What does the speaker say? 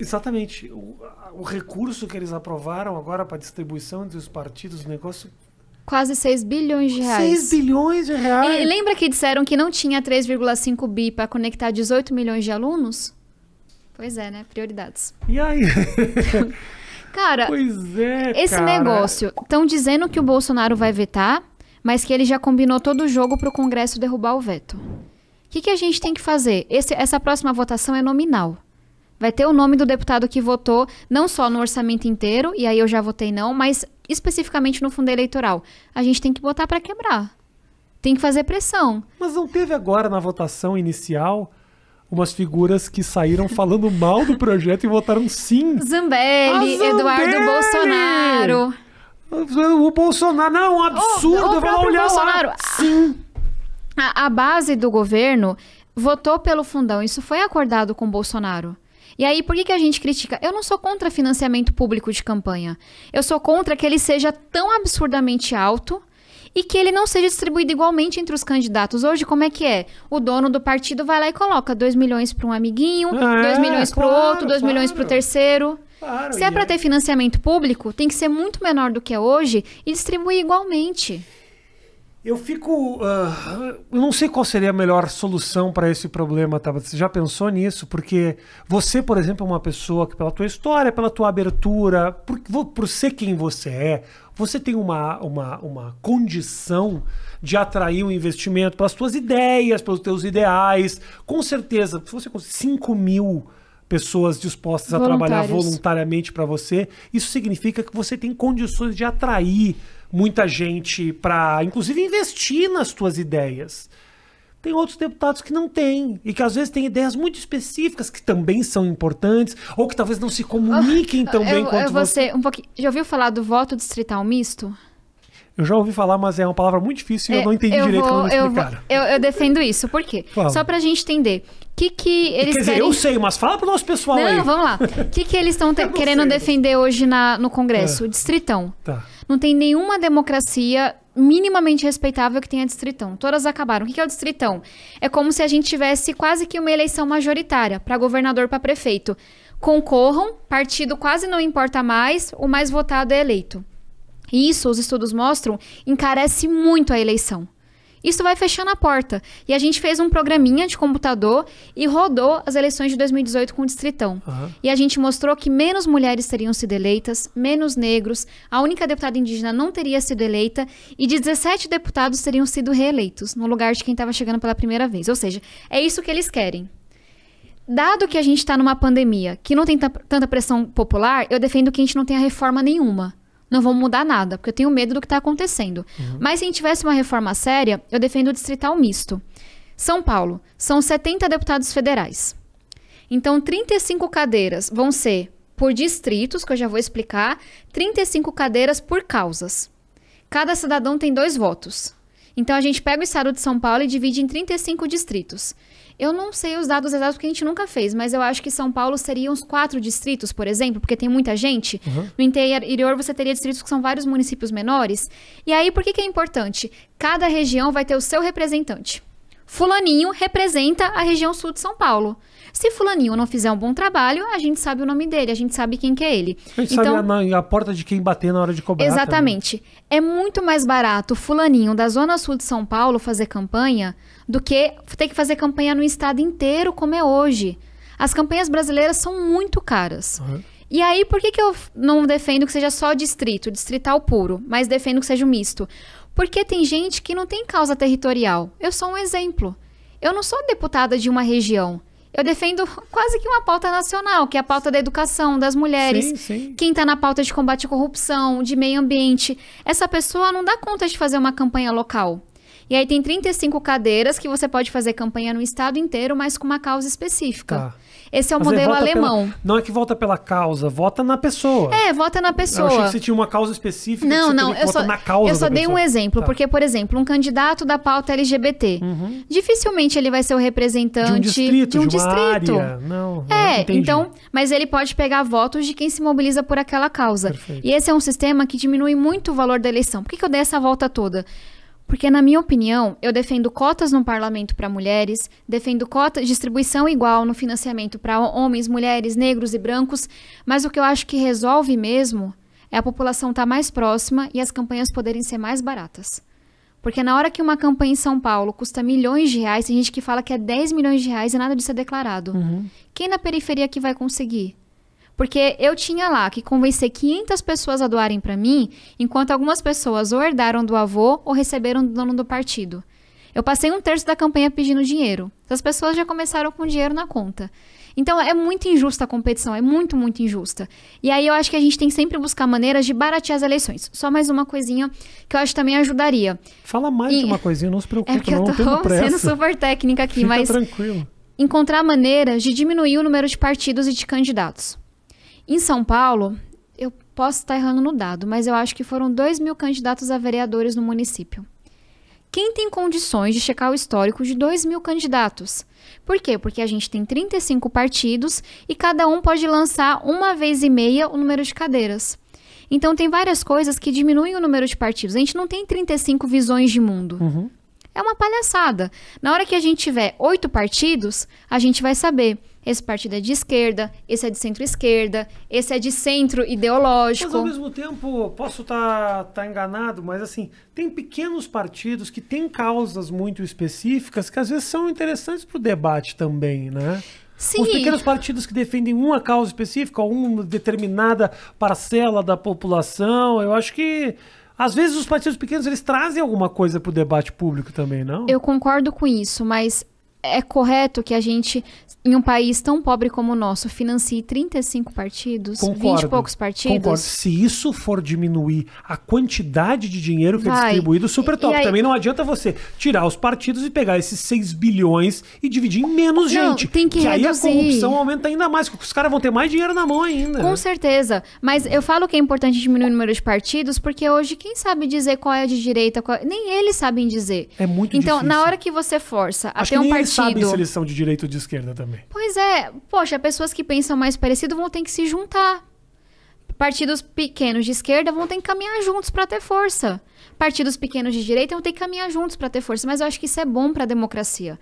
Exatamente. O recurso que eles aprovaram agora para distribuição entre os partidos, o negócio... Quase 6 bilhões de reais. 6 bilhões de reais? E lembra que disseram que não tinha 3,5 bi para conectar 18 milhões de alunos? Pois é, né? Prioridades. E aí? Cara, pois é, esse negócio, estão dizendo que o Bolsonaro vai vetar, mas que ele já combinou todo o jogo para o Congresso derrubar o veto. O que a gente tem que fazer? Essa próxima votação é nominal. Vai ter o nome do deputado que votou, não só no orçamento inteiro, e aí eu já votei não, mas especificamente no fundo eleitoral. A gente tem que botar para quebrar. Tem que fazer pressão. Mas não teve agora na votação inicial umas figuras que saíram falando mal do projeto e votaram sim? Zambelli, Eduardo Bolsonaro. O Bolsonaro, não, um absurdo. O próprio Bolsonaro. Lá. Sim. A base do governo votou pelo fundão. Isso foi acordado com o Bolsonaro. E aí, por que a gente critica? Eu não sou contra financiamento público de campanha. Eu sou contra que ele seja tão absurdamente alto e que ele não seja distribuído igualmente entre os candidatos. Hoje, como é que é? O dono do partido vai lá e coloca 2 milhões para um amiguinho, 2 milhões para o outro, 2 milhões para o terceiro. Claro, Se é para ter financiamento público, tem que ser muito menor do que é hoje e distribuir igualmente. Eu fico... eu não sei qual seria a melhor solução para esse problema, tá? Você já pensou nisso? Porque você, por exemplo, é uma pessoa que, pela tua história, pela tua abertura, por ser quem você tem uma condição de atrair um investimento pelas tuas ideias, pelos teus ideais. Com certeza, se você conseguir 5 mil pessoas dispostas a trabalhar voluntariamente para você, isso significa que você tem condições de atrair muita gente para, inclusive, investir nas tuas ideias. Tem outros deputados que não têm, e que às vezes têm ideias muito específicas que também são importantes, ou que talvez não se comuniquem tão bem quanto você. Já ouviu falar do voto distrital misto? Eu já ouvi falar, mas é uma palavra muito difícil e eu não entendi direito quando me explicaram. Eu defendo isso. Por quê? Fala. Só pra gente entender. Que eles Quer dizer, eu sei, mas fala pro nosso pessoal aí. Não, vamos lá. O que eles estão querendo defender hoje no Congresso? Distritão. Tá. Não tem nenhuma democracia minimamente respeitável que tenha distritão. Todas acabaram. O que é o distritão? É como se a gente tivesse quase que uma eleição majoritária para governador, para prefeito. Concorram, partido quase não importa mais, o mais votado é eleito. E isso, os estudos mostram, encarece muito a eleição. Isso vai fechando a porta. E a gente fez um programinha de computador e rodou as eleições de 2018 com o distritão. Uhum. E a gente mostrou que menos mulheres teriam sido eleitas, menos negros, a única deputada indígena não teria sido eleita e de 17 deputados teriam sido reeleitos, no lugar de quem estava chegando pela primeira vez. Ou seja, é isso que eles querem. Dado que a gente está numa pandemia que não tem tanta pressão popular, eu defendo que a gente não tenha reforma nenhuma. Não vamos mudar nada, porque eu tenho medo do que está acontecendo. Uhum. Mas se a gente tivesse uma reforma séria, eu defendo o distrital misto. São Paulo, são 70 deputados federais. Então, 35 cadeiras vão ser por distritos, que eu já vou explicar, 35 cadeiras por causas. Cada cidadão tem 2 votos. Então, a gente pega o estado de São Paulo e divide em 35 distritos. Eu não sei os dados exatos porque a gente nunca fez, mas eu acho que São Paulo seria uns 4 distritos, por exemplo, porque tem muita gente. Uhum. No interior você teria distritos que são vários municípios menores. E aí, por que é importante? Cada região vai ter o seu representante. Fulaninho representa a região sul de São Paulo. Se fulaninho não fizer um bom trabalho, a gente sabe o nome dele, a gente sabe quem que é ele. A gente sabe a porta de quem bater na hora de cobrar. Exatamente. Também. É muito mais barato o fulaninho da zona sul de São Paulo fazer campanha do que ter que fazer campanha no estado inteiro, como é hoje. As campanhas brasileiras são muito caras. Uhum. E aí, por que eu não defendo que seja só distrital puro, mas defendo que seja um misto? Porque tem gente que não tem causa territorial. Eu sou um exemplo. Eu não sou deputada de uma região. Eu defendo quase que uma pauta nacional, que é a pauta da educação, das mulheres. Sim, sim. Quem está na pauta de combate à corrupção, de meio ambiente. Essa pessoa não dá conta de fazer uma campanha local. E aí tem 35 cadeiras que você pode fazer campanha no estado inteiro, mas com uma causa específica. Tá. Esse é o modelo alemão. Não é que vota pela causa, vota na pessoa. É, vota na pessoa. Eu achei que você tinha uma causa específica. Não, eu só dei um exemplo, porque, por exemplo, um candidato da pauta LGBT, dificilmente ele vai ser o representante de um distrito. Área. Não, então, mas ele pode pegar votos de quem se mobiliza por aquela causa. Perfeito. E esse é um sistema que diminui muito o valor da eleição. Por que eu dei essa volta toda? Porque, na minha opinião, eu defendo cotas no parlamento para mulheres, defendo distribuição igual no financiamento para homens, mulheres, negros e brancos, mas o que eu acho que resolve mesmo é a população estar mais próxima e as campanhas poderem ser mais baratas. Porque na hora que uma campanha em São Paulo custa milhões de reais, tem gente que fala que é 10 milhões de reais e nada disso é declarado. Quem na periferia que vai conseguir? Porque eu tinha lá que convencer 500 pessoas a doarem para mim, enquanto algumas pessoas ou herdaram do avô ou receberam do dono do partido. Eu passei 1/3 da campanha pedindo dinheiro. As pessoas já começaram com dinheiro na conta. Então, é muito injusta a competição, é muito, muito injusta. E aí, eu acho que a gente tem que sempre buscar maneiras de baratear as eleições. Só mais uma coisinha que eu acho que também ajudaria. Fala mais de uma coisinha, não se preocupe, porque eu tô sendo super técnica aqui, Fica mas tranquilo. Encontrar maneiras de diminuir o número de partidos e de candidatos. Em São Paulo, eu posso estar errando no dado, mas eu acho que foram 2.000 candidatos a vereadores no município. Quem tem condições de checar o histórico de 2.000 candidatos? Por quê? Porque a gente tem 35 partidos e cada um pode lançar 1,5 vezes o número de cadeiras. Então, tem várias coisas que diminuem o número de partidos. A gente não tem 35 visões de mundo. É uma palhaçada. Na hora que a gente tiver 8 partidos, a gente vai saber. Esse partido é de esquerda, esse é de centro-esquerda, esse é de centro ideológico. Mas ao mesmo tempo, posso estar enganado, mas assim, tem pequenos partidos que têm causas muito específicas que às vezes são interessantes para o debate também, né? Sim. Os pequenos partidos que defendem uma causa específica, ou uma determinada parcela da população, eu acho que às vezes os partidos pequenos eles trazem alguma coisa para o debate público também, não? Eu concordo com isso, mas é correto que a gente, em um país tão pobre como o nosso, financie 35 partidos, Concordo, 20 e poucos partidos? Concordo. Se isso for diminuir a quantidade de dinheiro que é distribuído, super top. aí, também não adianta você tirar os partidos e pegar esses 6 bilhões e dividir em menos gente. Tem que aí reduzir. a corrupção aumenta ainda mais, porque os caras vão ter mais dinheiro na mão ainda. Com certeza. Mas eu falo que é importante diminuir o número de partidos, porque hoje quem sabe dizer qual é de direita, nem eles sabem dizer. É muito então, difícil. Na hora que você força a Acho ter que um nem partido... eles sabem se eles são de direita ou de esquerda também. Pois é. Poxa, pessoas que pensam mais parecido vão ter que se juntar. Partidos pequenos de esquerda vão ter que caminhar juntos para ter força. Partidos pequenos de direita vão ter que caminhar juntos para ter força. Mas eu acho que isso é bom para a democracia.